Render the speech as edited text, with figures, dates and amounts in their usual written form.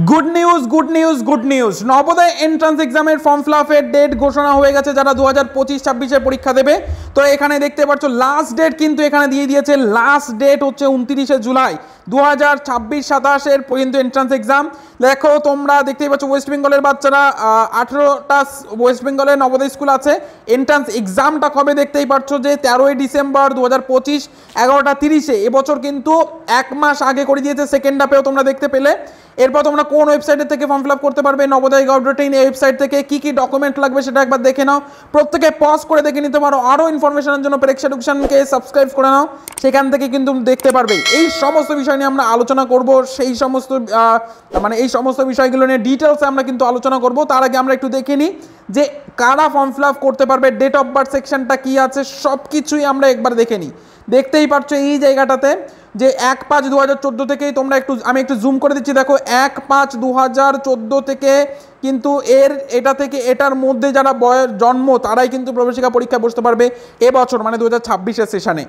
Good news good news good news Navodaya entrance এক্সামের form ফিলআপের date ঘোষণা হয়ে গেছে যারা 2025-26 পরীক্ষা দেবে। তো এখানে দেখতে পাচ্ছ লাস্ট ডেট কিন্তু এখানে দিয়ে দিয়েছে। লাস্ট ডেট হচ্ছে 29 জুলাই 2026-27 পর্যন্ত এন্ট্রান্স এক্সাম। দেখো তোমরা দেখতেই পাচ্ছ ওয়েস্ট বেঙ্গলের বাচ্চারা 18টা ওয়েস্ট বেঙ্গলের নবোদয় স্কুল আছে। এন্ট্রান্স এক্সামটা কবে দেখতেই পাচ্ছ যে 13 ডিসেম্বর 2025 11টা 30 এবছর কিন্তু এক মাস আগে করে দিয়েছে। সেকেন্ড হাফেও তোমরা দেখতে পেলে। এরপর তোমরা কোন ওয়েবসাইটের থেকে ফর্ম ফিল আপ করতে পারবে, নবোদয় গভ.in এই ওয়েবসাইট থেকে কি কি ডকুমেন্ট লাগবে সেটা একবার দেখে নাও। প্রত্যেকে পজ করে দেখে নিতে পারো। আরও ইনফরমেশনের জন্য প্রেক্ষা এডুকেশনকে সাবস্ক্রাইব করে নাও, সেখান থেকে কিন্তু দেখতে পারবে। এই সমস্ত বিষয় নিয়ে আমরা আলোচনা করব, সেই সমস্ত এই সমস্ত বিষয়গুলো নিয়ে ডিটেলসে আমরা কিন্তু আলোচনা করব। তার আগে আমরা একটু দেখে নিই যে কারা ফর্ম ফিল আপ করতে পারবে, ডেট অফ বার্থ সেকশনটা কি আছে, সব কিছুই আমরা একবার দেখে নিই। দেখতেই পাচ্ছ এই জায়গাটাতে যে 1/5/2014 থেকেই তোমরা আমি একটু জুম করে দিচ্ছি। দেখো 1/5/2014 থেকে কিন্তু এটা থেকে এটার মধ্যে যারা জন্ম তারাই কিন্তু প্রবেশিকা পরীক্ষায় বসতে পারবে এবছর, মানে 2026 সেশনে।